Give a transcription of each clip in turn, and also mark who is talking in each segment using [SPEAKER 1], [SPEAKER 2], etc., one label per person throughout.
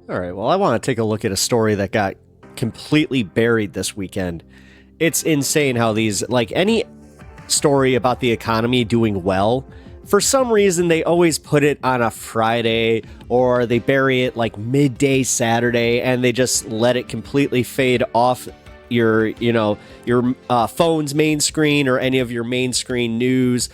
[SPEAKER 1] All right, well, I want to take a look at a story that got completely buried this weekend. It's insane how these, like any story about the economy doing well, for some reason they always put it on a Friday or they bury it like midday Saturday and they just let it completely fade off your phone's main screen or any of your main screen news.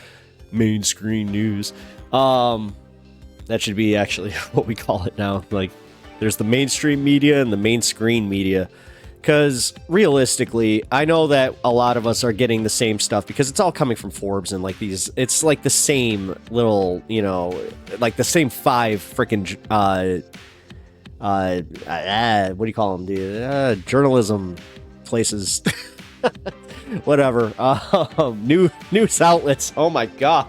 [SPEAKER 1] That should be actually what we call it now. Like, there's the mainstream media and the main screen media. Because realistically, I know that a lot of us are getting the same stuff because it's all coming from Forbes and like these, it's like the same little, like the same five freaking, what do you call them, dude? Journalism places, whatever. News outlets. Oh my God.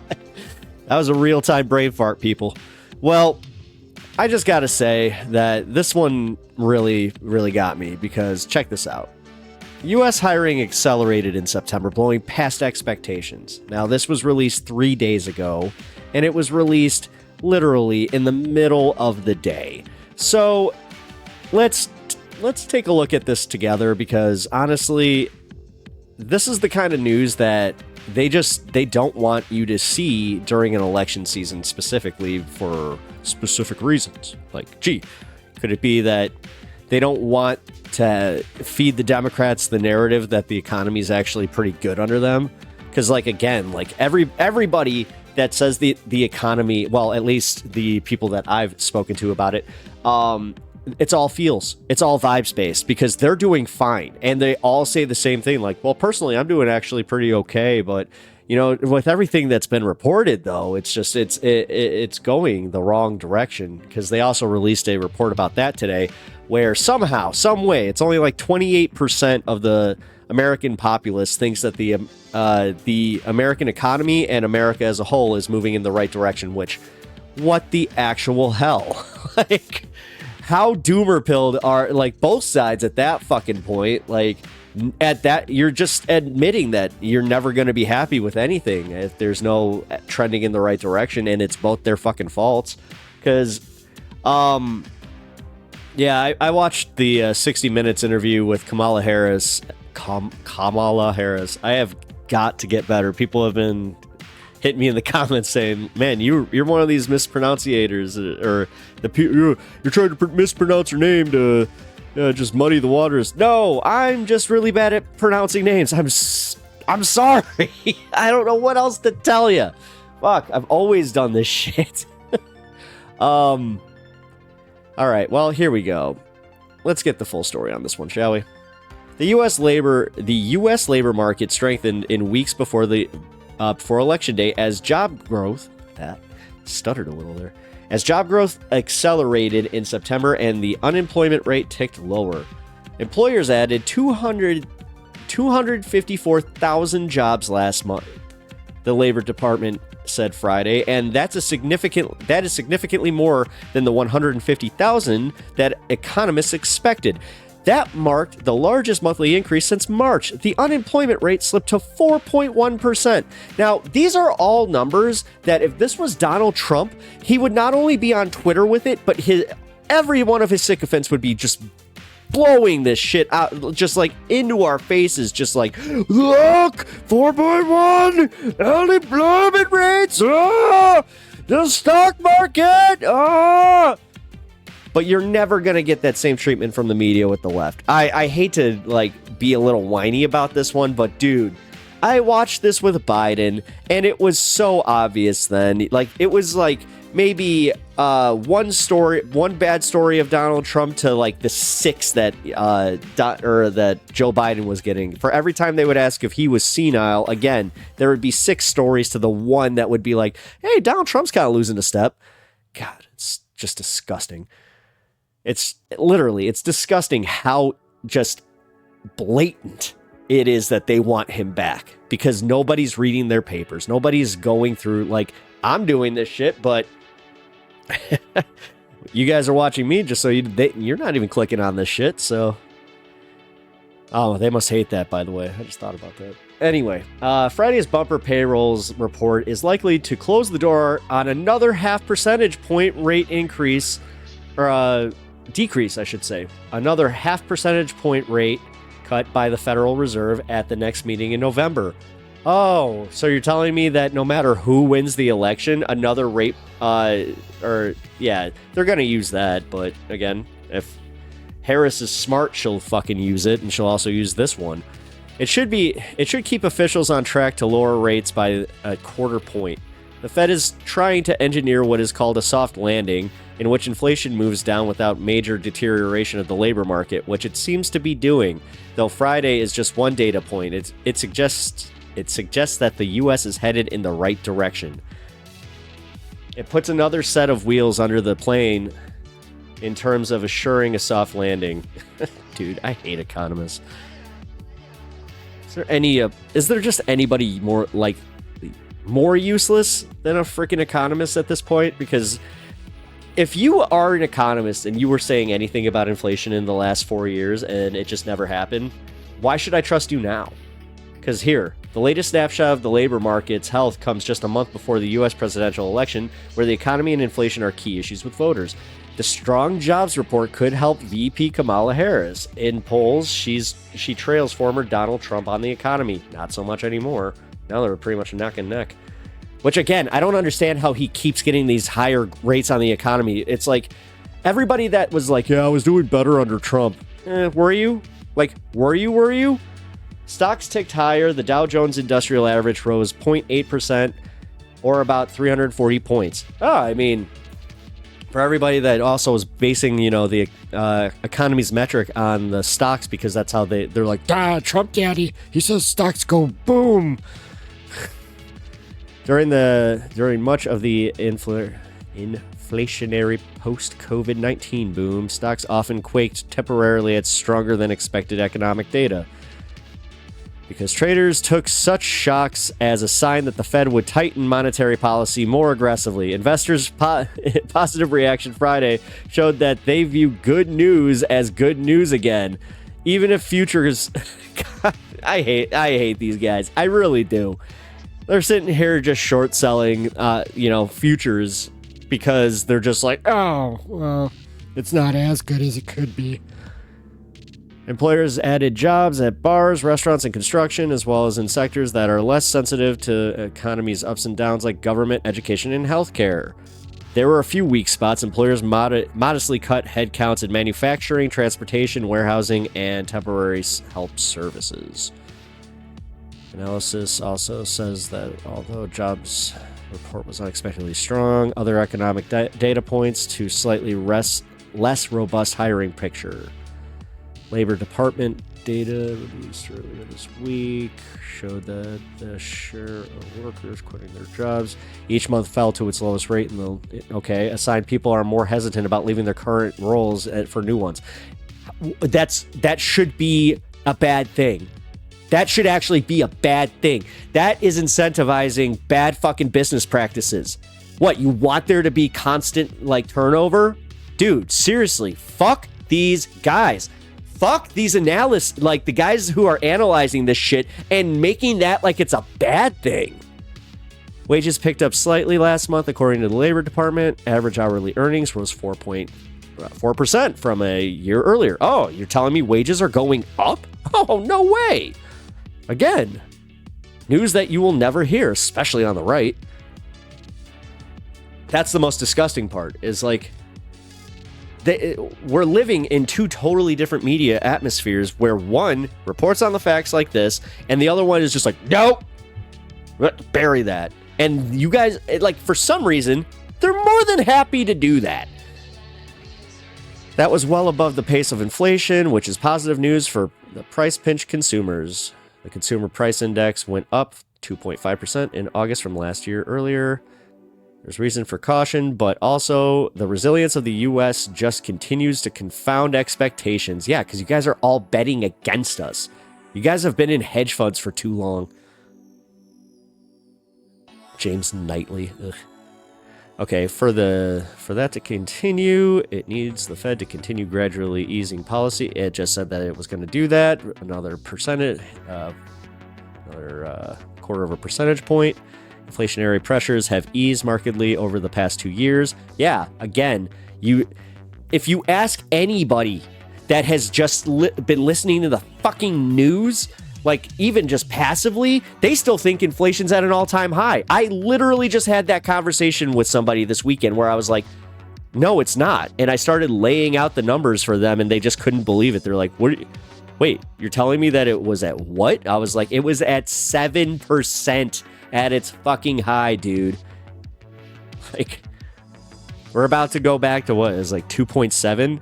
[SPEAKER 1] That was a real-time brain fart, people. Well, I just gotta say that this one really, really got me because check this out. U.S. hiring accelerated in September, blowing past expectations. Now, this was released 3 days ago, and it was released literally in the middle of the day. So let's take a look at this together because honestly, this is the kind of news that they don't want you to see during an election season, specifically for specific reasons. Like, gee, could it be that they don't want to feed the Democrats the narrative that the economy is actually pretty good under them? Because, like, again, like everybody that says the economy, well, at least the people that I've spoken to about it, it's all feels. It's all vibes based because they're doing fine. And they all say the same thing. Like, well, personally, I'm doing actually pretty okay. But, with everything that's been reported, though, it's just it's going the wrong direction because they also released a report about that today where somehow, some way, it's only like 28% of the American populace thinks that the American economy and America as a whole is moving in the right direction, which what the actual hell? Like, how doomer-pilled are, like, both sides at that fucking point? Like, at that, you're just admitting that you're never going to be happy with anything if there's no trending in the right direction, and it's both their fucking faults. Because, yeah, I watched the 60 Minutes interview with Kamala Harris. Kamala Harris. I have got to get better. People have been hitting me in the comments saying, man, you're one of these mispronunciators, or you're trying to mispronounce her name to just muddy the waters. No, I'm just really bad at pronouncing names. I'm sorry. I don't know what else to tell you. Fuck, I've always done this shit. All right, well, here we go. Let's get the full story on this one, shall we? The U.S. labor market strengthened in weeks before Election Day as job growth, that stuttered a little there, as job growth accelerated in September and the unemployment rate ticked lower. Employers added 254,000 jobs last month, the Labor Department said Friday, and that is significantly more than the 150,000 that economists expected. That marked the largest monthly increase since March. The unemployment rate slipped to 4.1%. Now, these are all numbers that if this was Donald Trump, he would not only be on Twitter with it, but every one of his sycophants would be just blowing this shit out, just like into our faces, just like, look, 4.1 unemployment rates, the stock market, But you're never going to get that same treatment from the media with the left. I hate to, like, be a little whiny about this one, but dude, I watched this with Biden, and it was so obvious then. Like, it was like maybe one bad story of Donald Trump to like the six that that Joe Biden was getting. For every time they would ask if he was senile, again, there would be 6 stories to the one that would be like, hey, Donald Trump's kind of losing a step. God, it's just disgusting. It's disgusting how just blatant it is that they want him back because nobody's reading their papers. Nobody's going through, like, I'm doing this shit, but you guys are watching me just so you're not even clicking on this shit. So, oh, they must hate that, by the way. I just thought about that. Anyway, Friday's bumper payrolls report is likely to close the door on another 0.5 percentage point rate increase, or decrease, I should say. Another 0.5 percentage point rate cut by the Federal Reserve at the next meeting in November. Oh, so you're telling me that no matter who wins the election, another rate, they're going to use that. But again, if Harris is smart, she'll fucking use it, and she'll also use this one. It should keep officials on track to lower rates by a 0.25 point. The Fed is trying to engineer what is called a soft landing, in which inflation moves down without major deterioration of the labor market, which it seems to be doing. Though Friday is just one data point, it suggests that the U.S. is headed in the right direction. It puts another set of wheels under the plane in terms of assuring a soft landing. Dude, I hate economists. Is there just anybody more useless than a freaking economist at this point? Because if you are an economist and you were saying anything about inflation in the last 4 years and it just never happened, why should I trust you now? Because here, the latest snapshot of the labor market's health comes just a month before the U.S. presidential election, where the economy and inflation are key issues with voters. The strong jobs report could help VP Kamala Harris. In polls, she trails former Donald Trump on the economy. Not so much anymore. Now they're pretty much neck and neck. Which, again, I don't understand how he keeps getting these higher rates on the economy. It's like, everybody that was like, yeah, I was doing better under Trump. Were you? Were you? Stocks ticked higher. The Dow Jones Industrial Average rose 0.8%, or about 340 points. For everybody that also is basing, the economy's metric on the stocks, because that's how they're like, Trump daddy, he says stocks go boom. During much of the inflationary post-COVID-19 boom, stocks often quaked temporarily at stronger than expected economic data, because traders took such shocks as a sign that the Fed would tighten monetary policy more aggressively. Investors' positive reaction Friday showed that they view good news as good news again, even if futures. God, I hate these guys. I really do. They're sitting here just short selling, futures, because they're just like, oh, well, it's not as good as it could be. Employers added jobs at bars, restaurants, and construction, as well as in sectors that are less sensitive to economy's ups and downs, like government, education, and healthcare. There were a few weak spots. Employers modestly cut headcounts in manufacturing, transportation, warehousing, and temporary help services. Analysis also says that although jobs report was unexpectedly strong, other economic data points to slightly less robust hiring picture. Labor Department data released earlier this week showed that the share of workers quitting their jobs each month fell to its lowest rate a sign people are more hesitant about leaving their current roles for new ones. That should be a bad thing. That should actually be a bad thing. That is incentivizing bad fucking business practices. What, you want there to be constant turnover? Dude, seriously, fuck these guys. Fuck these analysts, the guys who are analyzing this shit and making that like it's a bad thing. Wages picked up slightly last month, according to the Labor Department. Average hourly earnings rose 4.4% from a year earlier. Oh, you're telling me wages are going up? Oh, no way. Again, news that you will never hear, especially on the right. That's the most disgusting part, is we're living in two totally different media atmospheres, where one reports on the facts like this and the other one is just like, nope, bury that. And you guys, for some reason, they're more than happy to do that. That was well above the pace of inflation, which is positive news for the price-pinched consumers. The consumer price index went up 2.5% in August from last year earlier. There's reason for caution, but also the resilience of the U.S. just continues to confound expectations. Yeah, because you guys are all betting against us. You guys have been in hedge funds for too long. James Knightley. Ugh. Okay, for that to continue, it needs the Fed to continue gradually easing policy. It just said that it was going to do that. Another percentage, another quarter of a percentage point. Inflationary pressures have eased markedly over the past 2 years. Yeah, again, if you ask anybody that has just been listening to the fucking news, like even just passively, they still think inflation's at an all-time high. I literally just had that conversation with somebody this weekend where I was like, no, it's not. And I started laying out the numbers for them and they just couldn't believe it. They're like, wait, you're telling me that it was at what? I was like, it was at 7% at its fucking high, dude. Like, we're about to go back to what is like 2.7.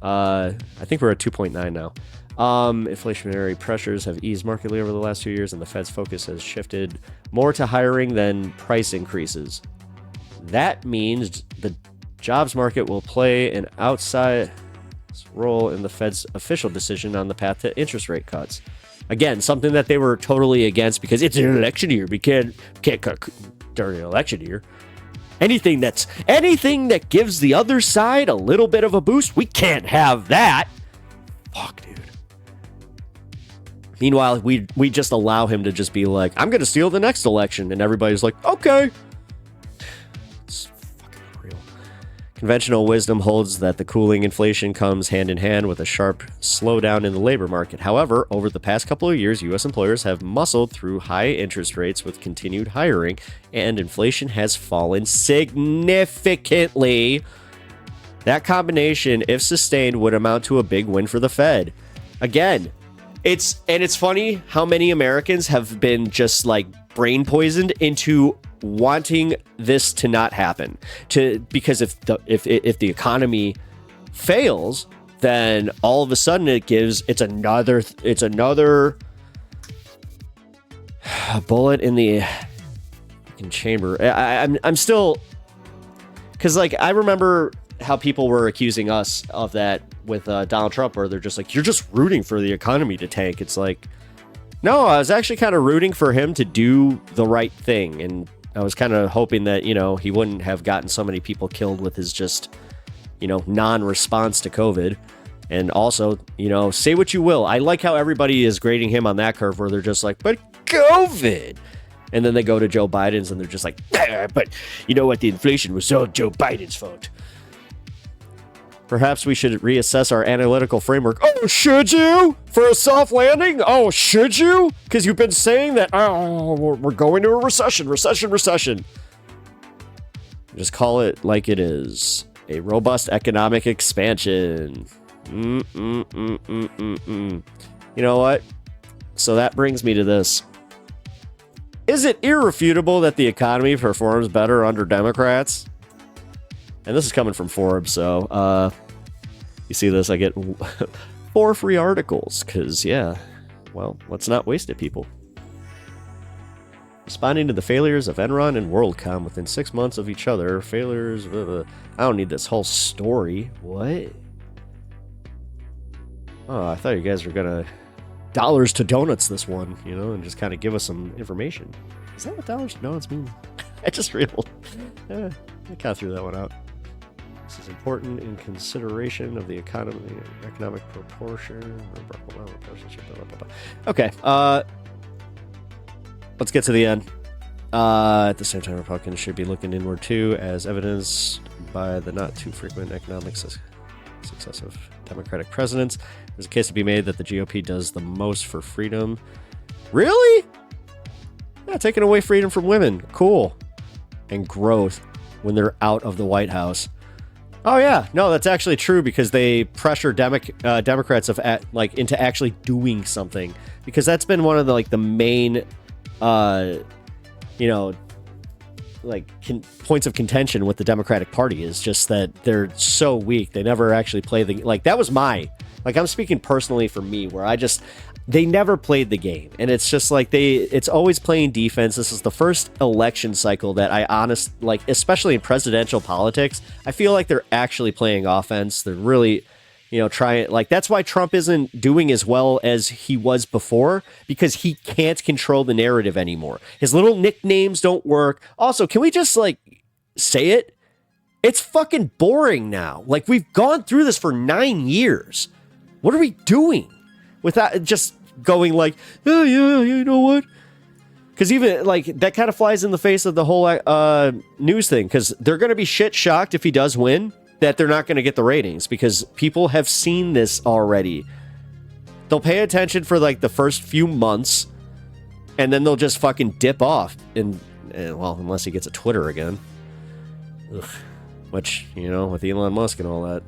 [SPEAKER 1] I think we're at 2.9 now. Inflationary pressures have eased markedly over the last 2 years, and the Fed's focus has shifted more to hiring than price increases. That means the jobs market will play an outside role in the Fed's official decision on the path to interest rate cuts. Again, something that they were totally against because it's an election year. We can't cut during an election year. Anything that gives the other side a little bit of a boost, we can't have that. Fuck, dude. Meanwhile, we just allow him to just be like, I'm going to steal the next election. And everybody's like, okay. It's fucking unreal. Conventional wisdom holds that the cooling inflation comes hand in hand with a sharp slowdown in the labor market. However, over the past couple of years, U.S. employers have muscled through high interest rates with continued hiring, and inflation has fallen significantly. That combination, if sustained, would amount to a big win for the Fed. Again, it's funny how many Americans have been just like brain poisoned into wanting this to not happen. Because if the economy fails, then all of a sudden it's another bullet in the fucking chamber. I'm still, because like I remember how people were accusing us of that with Donald Trump, where they're just like, you're just rooting for the economy to tank. It's like, no, I was actually kind of rooting for him to do the right thing. And I was kind of hoping that, you know, he wouldn't have gotten so many people killed with his just, you know, non-response to COVID. And also, you know, say what you will. I like how everybody is grading him on that curve where they're just like, but COVID. And then they go to Joe Biden's and they're just like, but you know what? The inflation was all Joe Biden's fault. Perhaps we should reassess our analytical framework. Oh, should you? For a soft landing? Oh, should you? Because you've been saying that, oh, we're going to a recession. Just call it like it is. A robust economic expansion. You know what? So that brings me to this. Is it irrefutable that the economy performs better under Democrats? And this is coming from Forbes, so you see this, I get 4 free articles, because, yeah, well, let's not waste it, people. Responding to the failures of Enron and WorldCom within 6 months of each other, failures, blah, blah. I don't need this whole story. What? Oh, I thought you guys were going to dollars to donuts this one, you know, and just kind of give us some information. Is that what dollars to donuts mean? I just realized. I kind of threw that one out. This is important in consideration of the economic proportion. Okay, let's get to the end. At the same time, Republicans should be looking inward too, as evidenced by the not too frequent economic success of Democratic presidents. There's a case to be made that the GOP does the most for freedom. Really? Yeah, taking away freedom from women. Cool. And growth when they're out of the White House. Oh yeah, no, that's actually true, because they pressure Democrats into actually doing something, because that's been one of the the main, points of contention with the Democratic Party, is just that they're so weak. They never actually play that was I'm speaking personally for me, where they never played the game, and it's just it's always playing defense. This is the first election cycle that especially in presidential politics, I feel like they're actually playing offense. They're really, trying, that's why Trump isn't doing as well as he was before, because he can't control the narrative anymore. His little nicknames don't work. Also, can we just say it? It's fucking boring now. We've gone through this for 9 years. What are we doing? Without just going oh yeah, you know what? Because even that kind of flies in the face of the whole news thing, because they're going to be shit shocked if he does win. that they're not going to get the ratings because people have seen this already. They'll pay attention for like the first few months and then they'll just fucking dip off. And well, unless he gets a Twitter again. Ugh. Which, you know, with Elon Musk and all that.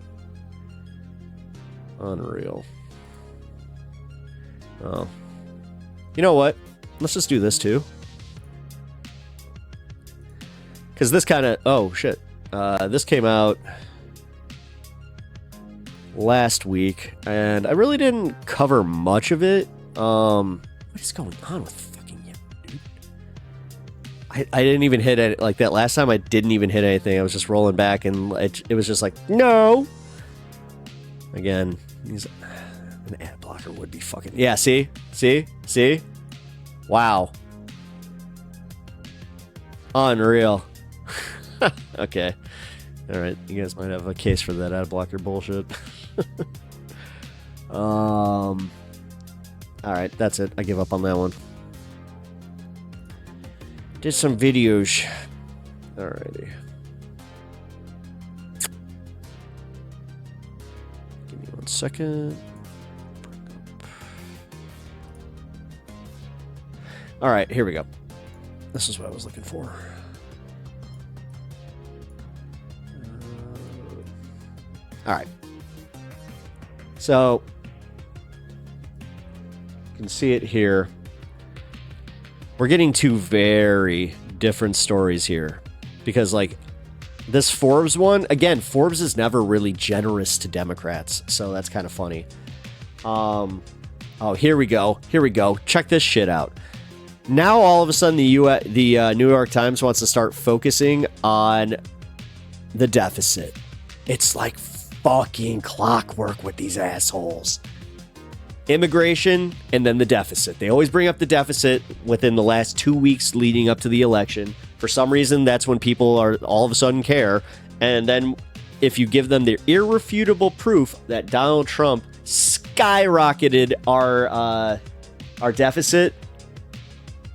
[SPEAKER 1] Unreal. Oh. You know what? Let's just do this too. Because this kind of... Oh, shit. This came out last week, and I really didn't cover much of it. What is going on with fucking you, dude? I didn't even hit it. Like, that last time, I didn't even hit anything. I was just rolling back, and it was just like, no! Again, an ad blocker would be fucking... Yeah, see? See? See? Wow. Unreal. Okay. Alright, you guys might have a case for that ad blocker bullshit. Alright, that's it. I give up on that one. Did some videos. Alrighty. Give me 1 second. Alright, here we go. This is what I was looking for. Alright. So, you can see it here. We're getting two very different stories here. Because, like, this Forbes one, again, Forbes is never really generous to Democrats. So that's kind of funny. Oh, here we go. Here we go. Check this shit out. Now, all of a sudden, the New York Times wants to start focusing on the deficit. It's like fucking clockwork with these assholes. Immigration and then the deficit. They always bring up the deficit within the last 2 weeks leading up to the election. For some reason, that's when people are all of a sudden care. And then if you give them the irrefutable proof that Donald Trump skyrocketed our deficit,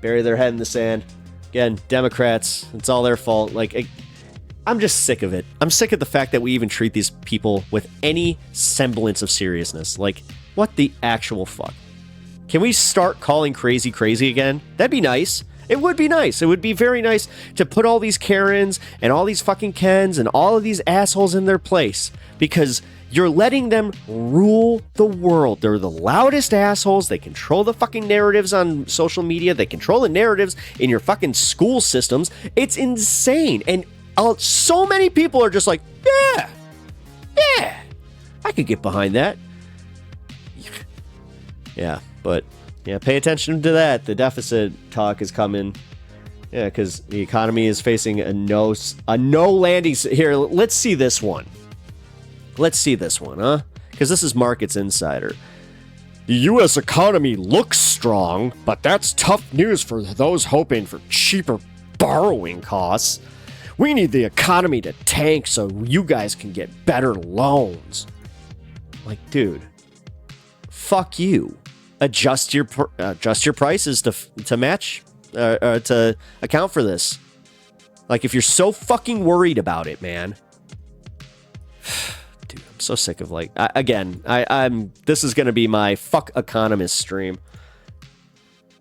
[SPEAKER 1] bury their head in the sand. Again, Democrats, it's all their fault. Like, I'm just sick of it. I'm sick of the fact that we even treat these people with any semblance of seriousness. Like, what the actual fuck? Can we start calling crazy crazy again? That'd be nice. It would be nice. It would be very nice to put all these Karens and all these fucking Kens and all of these assholes in their place because you're letting them rule the world. They're the loudest assholes. They control the fucking narratives on social media. They control the narratives in your fucking school systems. It's insane. And so many people are just like, yeah, I could get behind that. Yeah, but yeah, pay attention to that. The deficit talk is coming. Yeah, because the economy is facing a no landing. Here, let's see this one. Let's see this one, huh? Because this is Markets Insider. The U.S. economy looks strong, but that's tough news for those hoping for cheaper borrowing costs. We need the economy to tank so you guys can get better loans. Like, dude, fuck you. Adjust your prices to match to account for this. Like, if you're so fucking worried about it, man. Dude, I'm so sick of like I'm this is gonna be my fuck economist stream.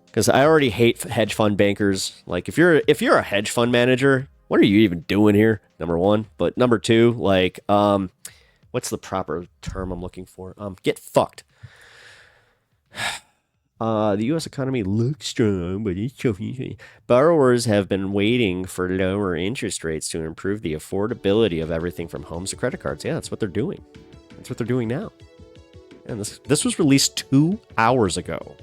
[SPEAKER 1] Because I already hate hedge fund bankers. Like, if you're a hedge fund manager, what are you even doing here? Number one. But number two, like, what's the proper term I'm looking for? Get fucked. The U.S. economy looks strong, but it's choking. Borrowers have been waiting for lower interest rates to improve the affordability of everything from homes to credit cards. Yeah, that's what they're doing. That's what they're doing now. And this was released 2 hours ago.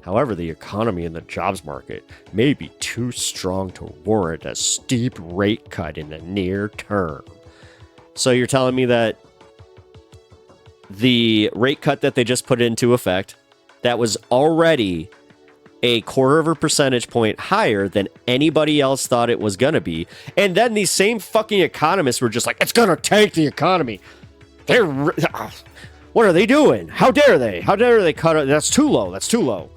[SPEAKER 1] However, the economy and the jobs market may be too strong to warrant a steep rate cut in the near term. So you're telling me that the rate cut that they just put into effect, that was already a 0.25 percentage point higher than anybody else thought it was going to be. And then these same fucking economists were just like, it's going to tank the economy. What are they doing? How dare they? How dare they cut it? That's too low. That's too low.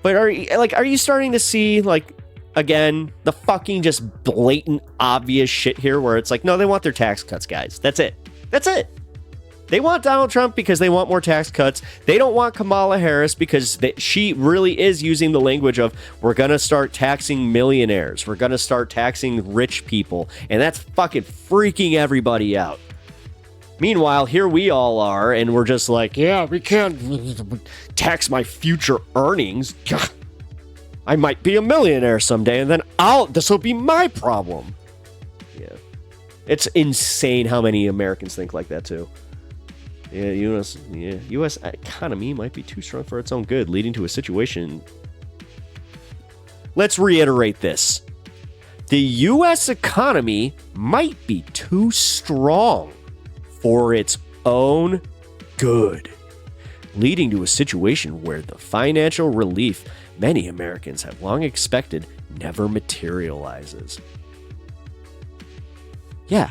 [SPEAKER 1] But are you starting to see, like, Again, the fucking just blatant, obvious shit here where it's like, no, they want their tax cuts, guys. That's it. That's it. They want Donald Trump because they want more tax cuts. They don't want Kamala Harris because she really is using the language of, we're going to start taxing millionaires. We're going to start taxing rich people. And that's fucking freaking everybody out. Meanwhile, here we all are, and we're just like, yeah, we can't tax my future earnings. I might be a millionaire someday, and then this will be my problem. Yeah. It's insane how many Americans think like that, too. Yeah, U.S. economy might be too strong for its own good, leading to a situation. Let's reiterate this. The U.S. economy might be too strong for its own good, leading to a situation where the financial relief many Americans have long expected never materializes. Yeah,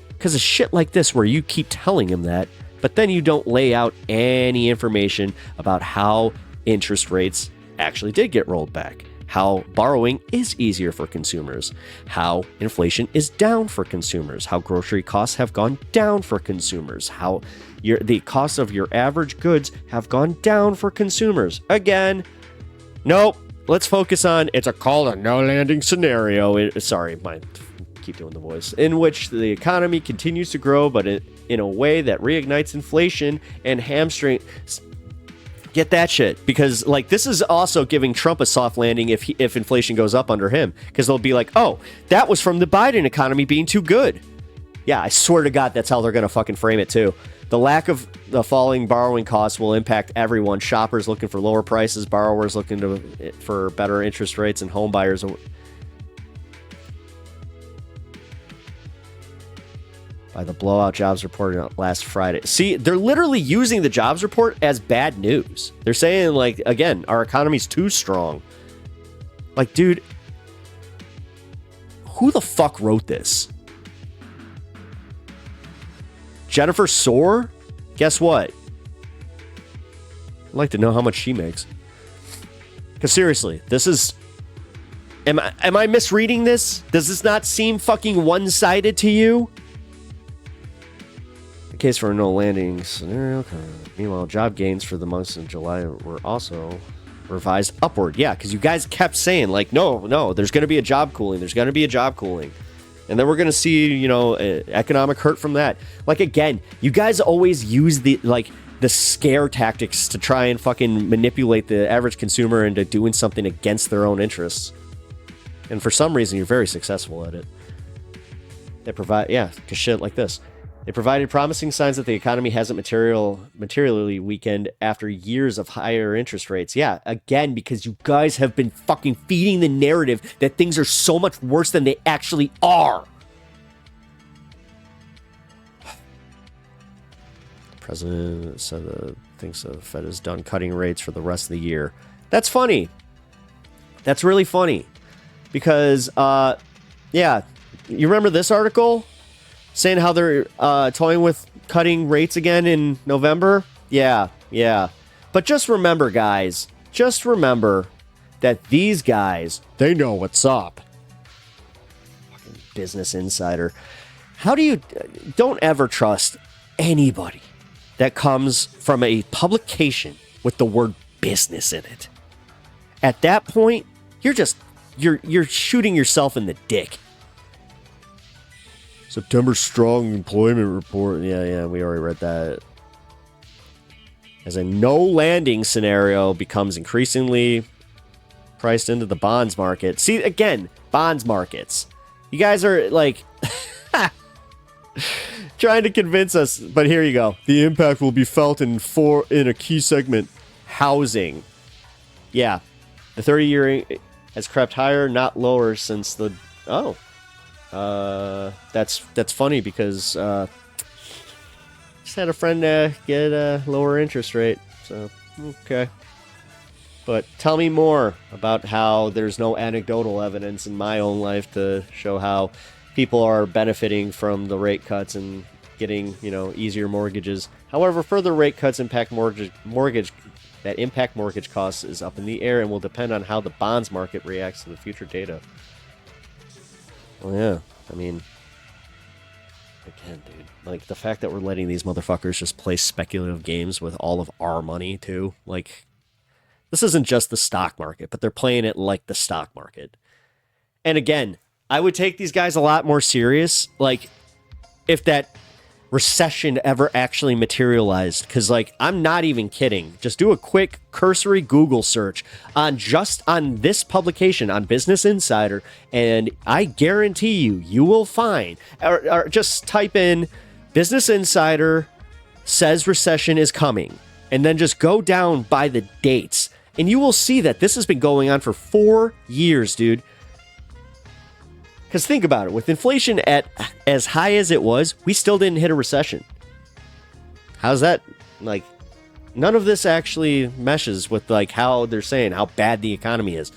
[SPEAKER 1] because of shit like this where you keep telling him that, but then you don't lay out any information about how interest rates actually did get rolled back, how borrowing is easier for consumers, how inflation is down for consumers, how grocery costs have gone down for consumers, how the cost of your average goods have gone down for consumers. Again, nope. Let's focus on it's a call to no landing scenario. Keep doing the voice, in which the economy continues to grow, but in a way that reignites inflation and hamstring. Get that shit, because like this is also giving Trump a soft landing if inflation goes up under him, because they'll be like, oh, that was from the Biden economy being too good. Yeah, I swear to God, that's how they're gonna fucking frame it too. The lack of the falling borrowing costs will impact everyone. Shoppers looking for lower prices, borrowers looking for better interest rates, and home buyers. By the blowout jobs report last Friday. See, they're literally using the jobs report as bad news. They're saying, like, again, our economy's too strong. Like, dude, who the fuck wrote this? Jennifer Soar? Guess what? I'd like to know how much she makes. Because seriously, this is... Am I misreading this? Does this not seem fucking one-sided to you? The case for a no landing scenario. Meanwhile, job gains for the months of July were also revised upward. Yeah, because you guys kept saying, like, no, there's going to be a job cooling. There's going to be a job cooling. And then we're going to see, economic hurt from that. Like, again, you guys always use the scare tactics to try and fucking manipulate the average consumer into doing something against their own interests. And for some reason, you're very successful at it. They provide, because shit like this. They provided promising signs that the economy hasn't materially weakened after years of higher interest rates. Yeah, again, because you guys have been fucking feeding the narrative that things are so much worse than they actually are. The president said thinks the Fed is done cutting rates for the rest of the year. That's funny. That's really funny. Because, you remember this article? Saying how they're toying with cutting rates again in November? Yeah. But just remember, guys, that these guys, they know what's up. Fucking Business Insider. Don't ever trust anybody that comes from a publication with the word business in it. At that point, you're shooting yourself in the dick. September strong employment report. Yeah, we already read that. As a no landing scenario becomes increasingly priced into the bonds market. See, again, bonds markets. You guys are like trying to convince us, but here you go. The impact will be felt in a key segment, housing. Yeah, the 30-year has crept higher, not lower since the... Oh. That's funny because just had a friend get a lower interest rate. So, okay. But tell me more about how there's no anecdotal evidence in my own life to show how people are benefiting from the rate cuts and getting, easier mortgages. However, further rate cuts impact mortgage that impact mortgage costs is up in the air and will depend on how the bonds market reacts to the future data. Well, yeah, I mean, again, dude, like the fact that we're letting these motherfuckers just play speculative games with all of our money too, like this isn't just the stock market, but they're playing it like the stock market. And again, I would take these guys a lot more serious, like if that recession ever actually materialized, because like I'm not even kidding. Just do a quick cursory Google search on this publication on Business Insider, and I guarantee you will find, or just type in Business Insider says recession is coming, and then just go down by the dates, and you will see that this has been going on for 4 years, dude. Because think about it, with inflation at as high as it was, we still didn't hit a recession. How's that? Like, none of this actually meshes with like how they're saying how bad the economy is.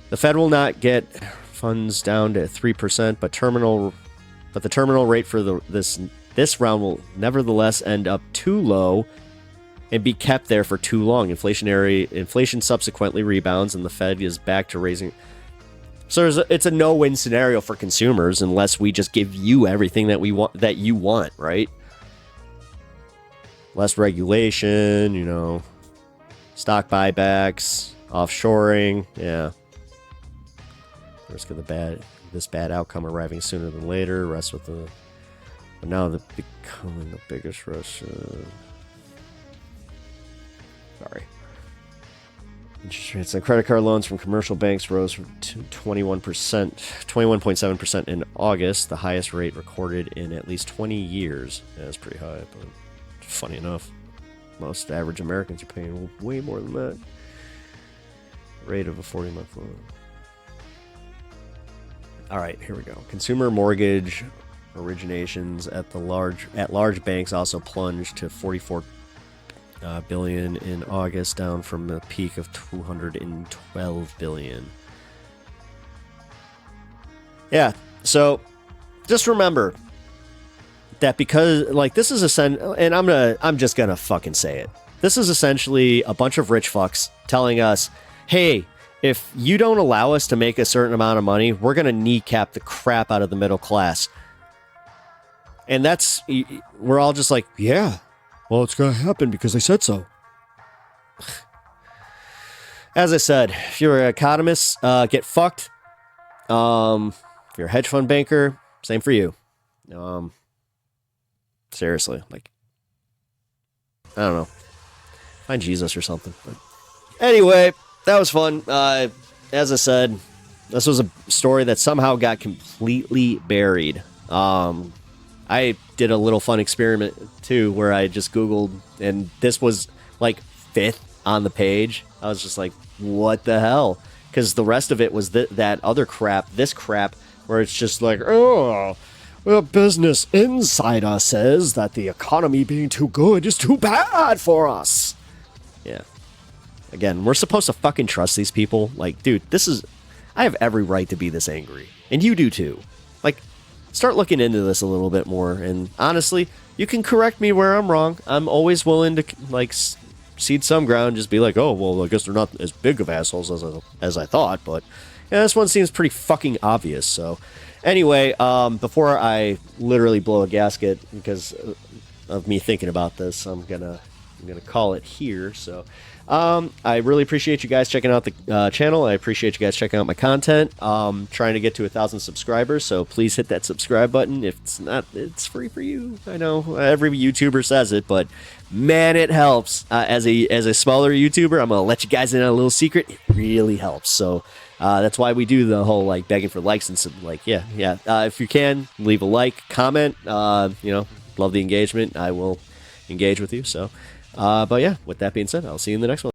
[SPEAKER 1] The Fed will not get funds down to 3%, but the terminal rate for this round will nevertheless end up too low and be kept there for too long. Inflation subsequently rebounds, and the Fed is back to raising. So it's a no-win scenario for consumers unless we just give you everything that you want, right? Less regulation, stock buybacks, offshoring, yeah. Risk of this bad outcome arriving sooner than later. Rest with but now becoming the biggest rush. Sorry. Interest rates on credit card loans from commercial banks rose from 21.7% in August, the highest rate recorded in at least 20 years. Yeah, that's pretty high, but funny enough, most average Americans are paying way more than that. Rate of a 40-month loan. All right, here we go. Consumer mortgage originations at large banks also plunged to 44 billion in August, down from a peak of 212 billion. Yeah, so just remember that because like this is and I'm just gonna fucking say it. This is essentially a bunch of rich fucks telling us, hey, if you don't allow us to make a certain amount of money, we're gonna kneecap the crap out of the middle class. And we're all just like, yeah. Well, it's going to happen because I said so. As I said, if you're an economist, get fucked. If you're a hedge fund banker, same for you. Seriously, like, I don't know. Find Jesus or something. But anyway, that was fun. As I said, this was a story that somehow got completely buried. I did a little fun experiment too, where I just Googled, and this was like 5th on the page. I was just like, what the hell? Because the rest of it was that other crap, this crap, where it's just like, oh, well, Business Insider says that the economy being too good is too bad for us. Yeah. Again, we're supposed to fucking trust these people. Like, dude, I have every right to be this angry. And you do too. Like, start looking into this a little bit more, and honestly, you can correct me where I'm wrong. I'm always willing to like cede some ground, just be like, oh, well, I guess they're not as big of assholes as I thought, but yeah, this one seems pretty fucking obvious. So anyway, before I literally blow a gasket because of me thinking about this, I'm gonna call it here. So I really appreciate you guys checking out the channel. I appreciate you guys checking out my content. Trying to get to 1,000 subscribers, so please hit that subscribe button. If it's not, it's free for you. I know every YouTuber says it, but man, it helps. As a smaller YouTuber, I'm gonna let you guys in on a little secret. It really helps. So that's why we do the whole like begging for likes and some like yeah. If you can, leave a like, comment. Love the engagement. I will engage with you. So. But yeah, with that being said, I'll see you in the next one.